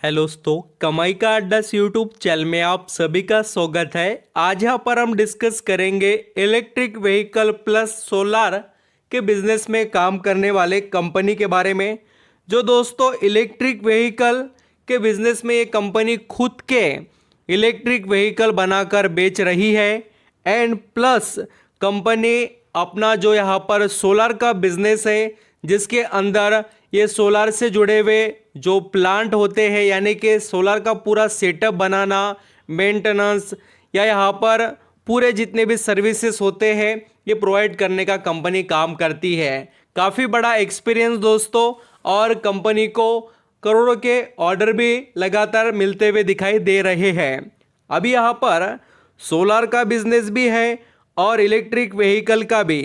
Hello दोस्तों, कमाई का अड्डा यूट्यूब चैनल में आप सभी का स्वागत है। आज यहाँ पर हम डिस्कस करेंगे इलेक्ट्रिक व्हीकल प्लस सोलार के बिजनेस में काम करने वाले कंपनी के बारे में। जो दोस्तों इलेक्ट्रिक व्हीकल के बिजनेस में ये कंपनी खुद के इलेक्ट्रिक व्हीकल बनाकर बेच रही है एंड प्लस कंपनी अपना जो यहाँ पर सोलार का बिजनेस है जिसके अंदर ये सोलार से जुड़े हुए जो प्लांट होते हैं यानी कि सोलार का पूरा सेटअप बनाना, मेंटेनेंस या यहाँ पर पूरे जितने भी सर्विसेज होते हैं ये प्रोवाइड करने का कंपनी काम करती है। काफ़ी बड़ा एक्सपीरियंस दोस्तों, और कंपनी को करोड़ों के ऑर्डर भी लगातार मिलते हुए दिखाई दे रहे हैं। अभी यहाँ पर सोलार का बिजनेस भी है और इलेक्ट्रिक व्हीकल का भी।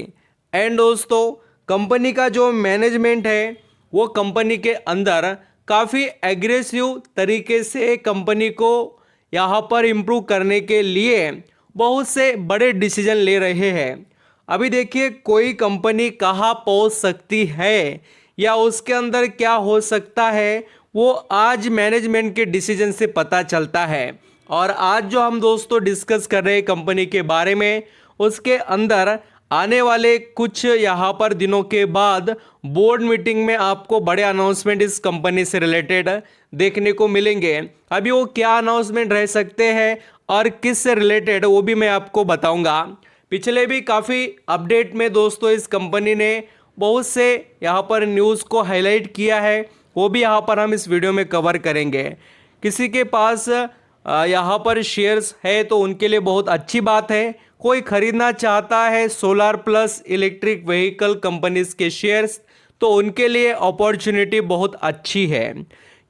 एंड दोस्तों कंपनी का जो मैनेजमेंट है वो कंपनी के अंदर काफ़ी एग्रेसिव तरीके से कंपनी को यहाँ पर इम्प्रूव करने के लिए बहुत से बड़े डिसीजन ले रहे हैं। अभी देखिए कोई कंपनी कहाँ पहुँच सकती है या उसके अंदर क्या हो सकता है वो आज मैनेजमेंट के डिसीजन से पता चलता है। और आज जो हम दोस्तों डिस्कस कर रहे हैं कंपनी के बारे में, उसके अंदर आने वाले कुछ यहाँ पर दिनों के बाद बोर्ड मीटिंग में आपको बड़े अनाउंसमेंट इस कंपनी से रिलेटेड देखने को मिलेंगे। अभी वो क्या अनाउंसमेंट रह सकते हैं और किस से रिलेटेड वो भी मैं आपको बताऊंगा। पिछले भी काफ़ी अपडेट में दोस्तों इस कंपनी ने बहुत से यहाँ पर न्यूज़ को हाईलाइट किया है, वो भी यहाँ पर हम इस वीडियो में कवर करेंगे। किसी के पास यहाँ पर शेयर्स है तो उनके लिए बहुत अच्छी बात है। कोई खरीदना चाहता है solar plus electric vehicle companies के शेयर्स तो उनके लिए अपॉर्चुनिटी बहुत अच्छी है,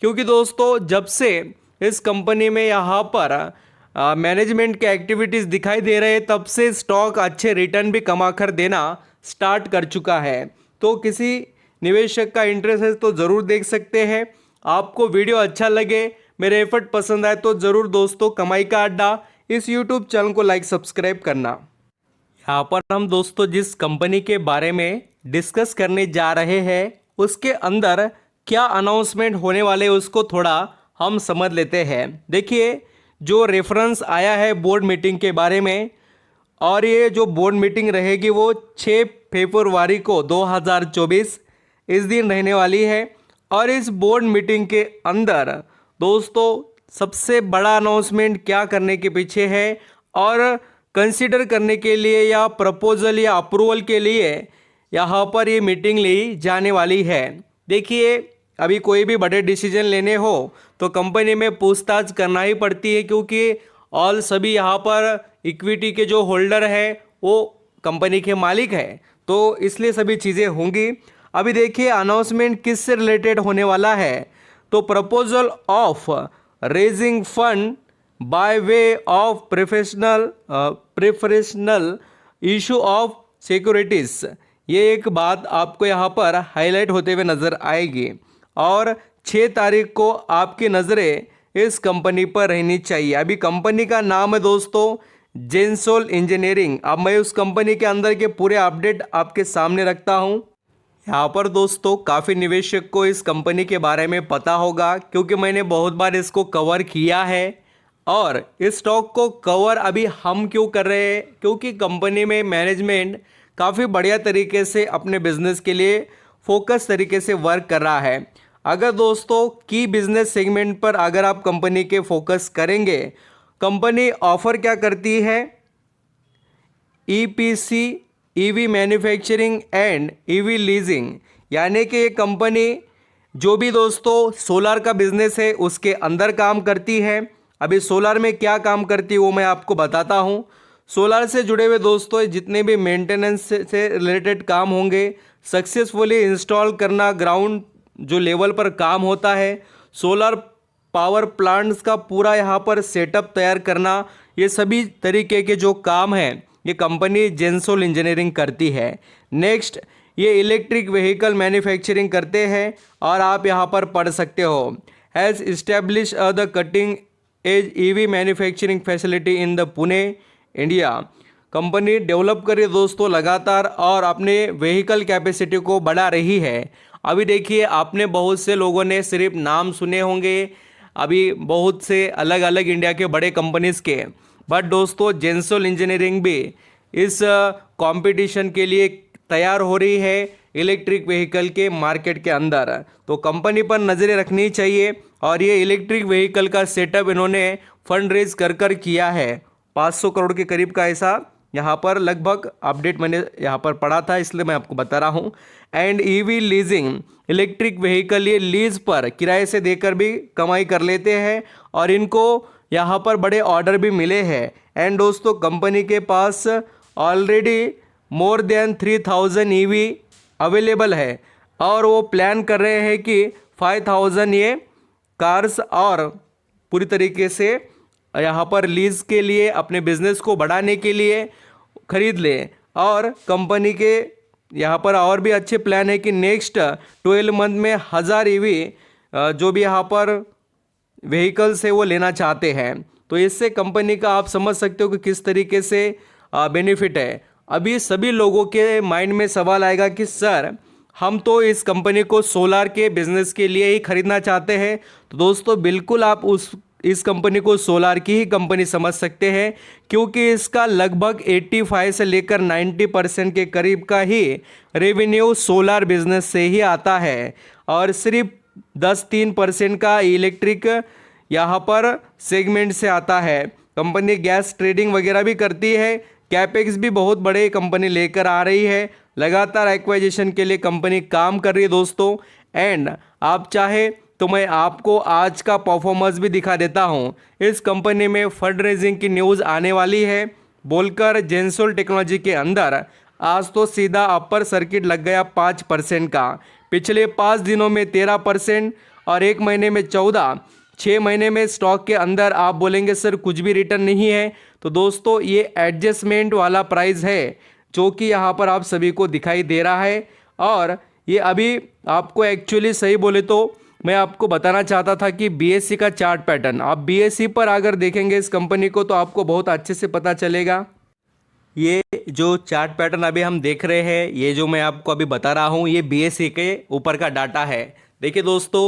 क्योंकि दोस्तों जब से इस कंपनी में यहाँ पर मैनेजमेंट के एक्टिविटीज़ दिखाई दे रहे हैं तब से स्टॉक अच्छे रिटर्न भी कमा कर देना स्टार्ट कर चुका है। तो किसी निवेशक का इंटरेस्ट है तो ज़रूर देख सकते हैं। आपको वीडियो अच्छा लगे, मेरे एफर्ट पसंद आए तो ज़रूर दोस्तों कमाई का अड्डा इस YouTube चैनल को लाइक सब्सक्राइब करना। यहाँ पर हम दोस्तों जिस कंपनी के बारे में डिस्कस करने जा रहे हैं उसके अंदर क्या अनाउंसमेंट होने वाले उसको थोड़ा हम समझ लेते हैं। देखिए जो रेफरेंस आया है बोर्ड मीटिंग के बारे में, और ये जो बोर्ड मीटिंग रहेगी वो 6 फरवरी को 2024 इस दिन रहने वाली है। और इस बोर्ड मीटिंग के अंदर दोस्तों सबसे बड़ा अनाउंसमेंट क्या करने के पीछे है और कंसीडर करने के लिए या प्रपोजल या अप्रूवल के लिए यहाँ पर ये मीटिंग ली जाने वाली है। देखिए अभी कोई भी बड़े डिसीजन लेने हो तो कंपनी में पूछताछ करना ही पड़ती है, क्योंकि ऑल सभी यहाँ पर इक्विटी के जो होल्डर है वो कंपनी के मालिक है, तो इसलिए सभी चीज़ें होंगी। अभी देखिए अनाउंसमेंट किस से रिलेटेड होने वाला है, तो proposal of raising fund by way of preferential issue of securities, ये एक बात आपको यहाँ पर हाईलाइट होते हुए नज़र आएगी। और 6 तारीख को आपकी नज़रें इस कंपनी पर रहनी चाहिए। अभी कंपनी का नाम है दोस्तों जेंसोल इंजीनियरिंग। अब मैं उस कंपनी के अंदर के पूरे अपडेट आपके सामने रखता हूँ। यहाँ पर दोस्तों काफ़ी निवेशक को इस कंपनी के बारे में पता होगा, क्योंकि मैंने बहुत बार इसको कवर किया है। और इस स्टॉक को कवर अभी हम क्यों कर रहे हैं, क्योंकि कंपनी में मैनेजमेंट काफ़ी बढ़िया तरीके से अपने बिजनेस के लिए फोकस तरीके से वर्क कर रहा है। अगर दोस्तों की बिजनेस सेगमेंट पर अगर आप कंपनी के फोकस करेंगे, कंपनी ऑफर क्या करती है, EPC EV manufacturing and EV leasing, यानी कि ये कंपनी जो भी दोस्तों सोलार का बिजनेस है उसके अंदर काम करती है। अभी सोलार में क्या काम करती है वो मैं आपको बताता हूँ। सोलार से जुड़े हुए दोस्तों जितने भी मेंटेनेंस से रिलेटेड काम होंगे, सक्सेसफुली इंस्टॉल करना, ग्राउंड जो लेवल पर काम होता है, सोलार पावर प्लांट्स का पूरा यहाँ पर सेटअप तैयार करना, ये सभी तरीके के जो काम हैं ये कंपनी जेंसोल इंजीनियरिंग करती है। नेक्स्ट ये इलेक्ट्रिक व्हीकल मैन्युफैक्चरिंग करते हैं, और आप यहाँ पर पढ़ सकते हो has establish the cutting edge EV manufacturing facility in the Pune India. Company develop कर रही है दोस्तों लगातार और अपने व्हीकल कैपेसिटी को बढ़ा रही है। अभी देखिए आपने बहुत से लोगों ने सिर्फ नाम सुने होंगे, अभी बहुत से अलग अलग इंडिया के बड़े कंपनीज़ के। बट दोस्तों जेंसोल इंजीनियरिंग भी इस कंपटीशन के लिए तैयार हो रही है इलेक्ट्रिक व्हीकल के मार्केट के अंदर। तो कंपनी पर नज़रें रखनी चाहिए। और ये इलेक्ट्रिक व्हीकल का सेटअप इन्होंने फंड रेज कर किया है 500 करोड़ के करीब का, ऐसा यहाँ पर लगभग अपडेट मैंने यहाँ पर पढ़ा था, इसलिए मैं आपको बता रहा हूँ। And EV leasing, electric vehicle ये लीज पर किराए से देकर भी कमाई कर लेते हैं और इनको यहाँ पर बड़े ऑर्डर भी मिले हैं। एंड दोस्तों कंपनी के पास already more than 3000 EV available है और वो प्लान कर रहे हैं कि 5000 ये कार्स और पूरी तरीके से यहाँ पर लीज के लिए अपने बिजनेस को बढ़ाने के लिए खरीद ले। और कंपनी के यहाँ पर और भी अच्छे प्लान है कि नेक्स्ट 12 मंथ में 1000 ईवी जो भी यहाँ पर व्हीकल्स है वो लेना चाहते हैं। तो इससे कंपनी का आप समझ सकते हो कि किस तरीके से बेनिफिट है। अभी सभी लोगों के माइंड में सवाल आएगा कि सर हम तो इस कंपनी को सोलार के बिजनेस के लिए ही खरीदना चाहते हैं। तो दोस्तों बिल्कुल आप इस कंपनी को सोलार की ही कंपनी समझ सकते हैं, क्योंकि इसका लगभग 85 से लेकर 90% के करीब का ही रेवेन्यू सोलार बिजनेस से ही आता है और सिर्फ 10-3% का इलेक्ट्रिक यहाँ पर सेगमेंट से आता है। कंपनी गैस ट्रेडिंग वगैरह भी करती है, कैपेक्स भी बहुत बड़े कंपनी लेकर आ रही है, लगातार एक्वाइजेशन के लिए कंपनी काम कर रही है दोस्तों। एंड आप चाहे तो मैं आपको आज का परफॉर्मेंस भी दिखा देता हूं। इस कंपनी में फंड रेजिंग की न्यूज़ आने वाली है बोलकर जेंसोल टेक्नोलॉजी के अंदर आज तो सीधा अपर सर्किट लग गया 5% का। पिछले 5 दिनों में 13% और 1 महीने में 14, 6 महीने में स्टॉक के अंदर आप बोलेंगे सर कुछ भी रिटर्न नहीं है। तो दोस्तों ये एडजस्टमेंट वाला प्राइस है जो कि यहाँ पर आप सभी को दिखाई दे रहा है। और ये अभी आपको एक्चुअली सही बोले तो मैं आपको बताना चाहता था कि बीएससी का चार्ट पैटर्न, आप बीएससी पर अगर देखेंगे इस कंपनी को तो आपको बहुत अच्छे से पता चलेगा। ये जो चार्ट पैटर्न अभी हम देख रहे हैं, ये जो मैं आपको अभी बता रहा हूँ, ये बीएससी के ऊपर का डाटा है। देखिए दोस्तों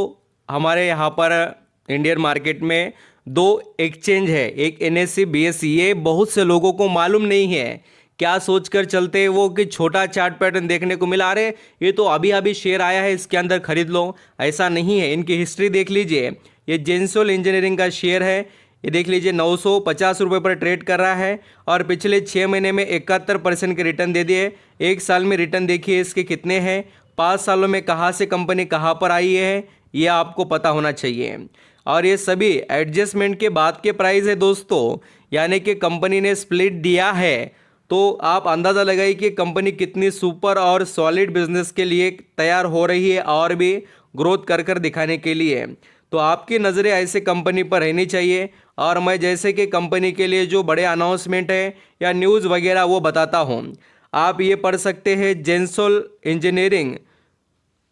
हमारे यहाँ पर इंडियन मार्केट में 2 एक्सचेंज है, एक एनएससी बीएससी। ये बहुत से लोगों को मालूम नहीं है, क्या सोचकर चलते हैं वो कि छोटा चार्ट पैटर्न देखने को मिला रहे, ये तो अभी अभी शेयर आया है इसके अंदर खरीद लो। ऐसा नहीं है, इनकी हिस्ट्री देख लीजिए। ये जेंसोल इंजीनियरिंग का शेयर है, ये देख लीजिए 950 रुपये पर ट्रेड कर रहा है और पिछले 6 महीने में 71% के रिटर्न दे दिए। 1 साल में रिटर्न देखिए इसके कितने हैं, 5 सालों में कहाँ से कंपनी कहाँ पर आई है ये आपको पता होना चाहिए। और ये सभी एडजस्टमेंट के बाद के प्राइस है दोस्तों, यानी कि कंपनी ने स्प्लिट दिया है। तो आप अंदाज़ा लगाइए कि कंपनी कितनी सुपर और सॉलिड बिजनेस के लिए तैयार हो रही है और भी ग्रोथ कर दिखाने के लिए। तो आपकी नज़रें ऐसे कंपनी पर रहनी चाहिए। और मैं जैसे कि कंपनी के लिए जो बड़े अनाउंसमेंट है या न्यूज़ वगैरह वो बताता हूँ। आप ये पढ़ सकते हैं जेंसोल इंजीनियरिंग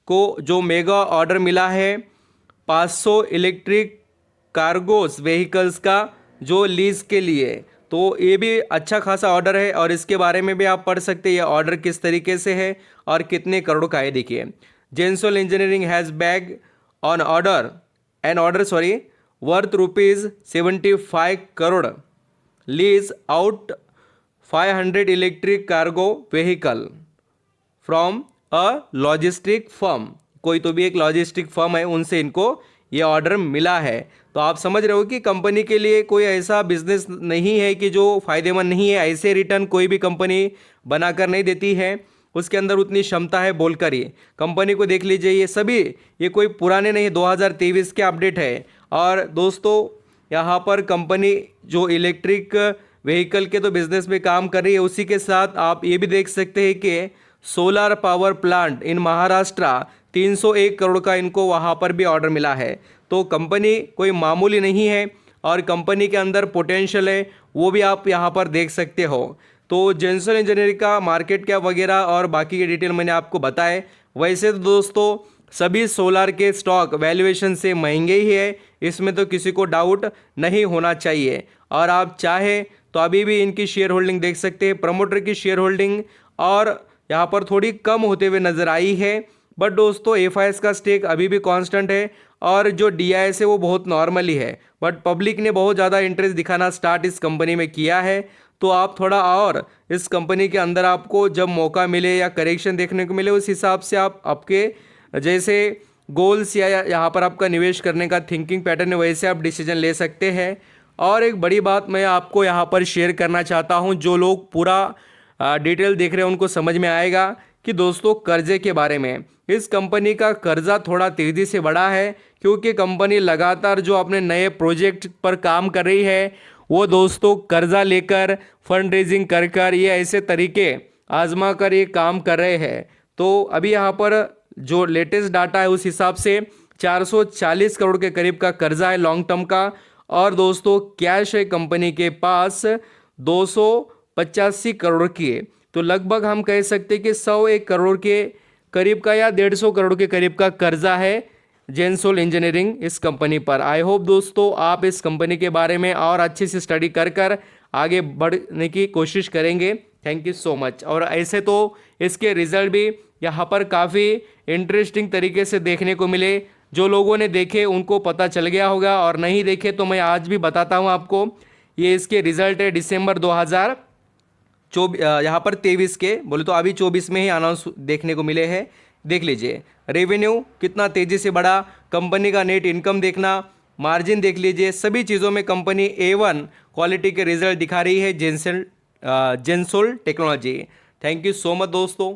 को जो मेगा ऑर्डर मिला है 500 इलेक्ट्रिक कार्गोस व्हीकल्स का जो लीज के लिए, तो ये भी अच्छा खासा ऑर्डर है और इसके बारे में भी आप पढ़ सकते हैं ये ऑर्डर किस तरीके से है और कितने करोड़ का है। देखिए Gensol engineering has bag on order worth ₹75 crore lease out 500 electric cargo vehicle from a logistic firm. कोई तो भी एक लॉजिस्टिक फर्म है, उनसे इनको ये ऑर्डर मिला है। तो आप समझ रहे हो कि कंपनी के लिए कोई ऐसा बिजनेस नहीं है कि जो फ़ायदेमंद नहीं है। ऐसे रिटर्न कोई भी कंपनी बनाकर नहीं देती है, उसके अंदर उतनी क्षमता है बोलकर ही। कंपनी को देख लीजिए, ये सभी ये कोई पुराने नहीं 2023 के अपडेट है। और दोस्तों यहाँ पर कंपनी जो इलेक्ट्रिक व्हीकल के तो बिजनेस में काम कर रही है, उसी के साथ आप ये भी देख सकते हैं कि solar power plant in Maharashtra 301 crore का इनको वहाँ पर भी ऑर्डर मिला है। तो कंपनी कोई मामूली नहीं है और कंपनी के अंदर पोटेंशियल है, वो भी आप यहाँ पर देख सकते हो। तो जेंसोल इंजीनियरिंग का मार्केट कैप वगैरह और बाकी के डिटेल मैंने आपको बताए। वैसे तो दोस्तों सभी सोलार के स्टॉक वैल्यूएशन से महंगे ही है, इसमें तो किसी को डाउट नहीं होना चाहिए। और आप चाहे तो अभी भी इनकी शेयर होल्डिंग देख सकते हैं। प्रमोटर की शेयर होल्डिंग और यहाँ पर थोड़ी कम होते हुए नजर आई है, बट दोस्तों एफआईएस का स्टेक अभी भी कांस्टेंट है और जो DIS है वो बहुत नॉर्मली है, बट पब्लिक ने बहुत ज़्यादा इंटरेस्ट दिखाना स्टार्ट इस कंपनी में किया है। तो आप थोड़ा और इस कंपनी के अंदर आपको जब मौका मिले या करेक्शन देखने को मिले, उस हिसाब से आप आपके जैसे गोल्स या यहाँ पर आपका निवेश करने का थिंकिंग पैटर्न है, वैसे आप डिसीजन ले सकते हैं। और एक बड़ी बात मैं आपको यहाँ पर शेयर करना चाहता हूँ, जो लोग पूरा डिटेल देख रहे हैं उनको समझ में आएगा कि दोस्तों कर्जे के बारे में। इस कंपनी का कर्जा थोड़ा तेज़ी से बढ़ा है क्योंकि कंपनी लगातार जो अपने नए प्रोजेक्ट पर काम कर रही है वो दोस्तों कर्जा लेकर फंड रेजिंग कर कर ये ऐसे तरीके आजमा कर ये काम कर रहे हैं। तो अभी यहाँ पर जो लेटेस्ट डाटा है उस हिसाब से 440 करोड़ के करीब का कर्जा है लॉन्ग टर्म का, और दोस्तों कैश है कंपनी के पास 285 करोड़ की। तो लगभग हम कह सकते हैं कि 101 करोड़ के करीब का या 150 करोड़ के करीब का कर्जा है जेनसोल इंजीनियरिंग इस कंपनी पर। आई होप दोस्तों आप इस कंपनी के बारे में और अच्छे से स्टडी कर कर आगे बढ़ने की कोशिश करेंगे। Thank you so much. और ऐसे तो इसके रिजल्ट भी यहाँ पर काफ़ी इंटरेस्टिंग तरीके से देखने को मिले। जो लोगों ने देखे उनको पता चल गया होगा, और नहीं देखे तो मैं आज भी बताता हूँ आपको। ये इसके रिजल्ट है दिसंबर 2024, यहाँ पर 23 के बोले तो अभी 24 में ही अनाउंस देखने को मिले हैं। देख लीजिए रेवेन्यू कितना तेज़ी से बढ़ा, कंपनी का नेट इनकम देखना, मार्जिन देख लीजिए, सभी चीज़ों में कंपनी A1 क्वालिटी के रिजल्ट दिखा रही है Gensol technology. Thank you so much दोस्तों।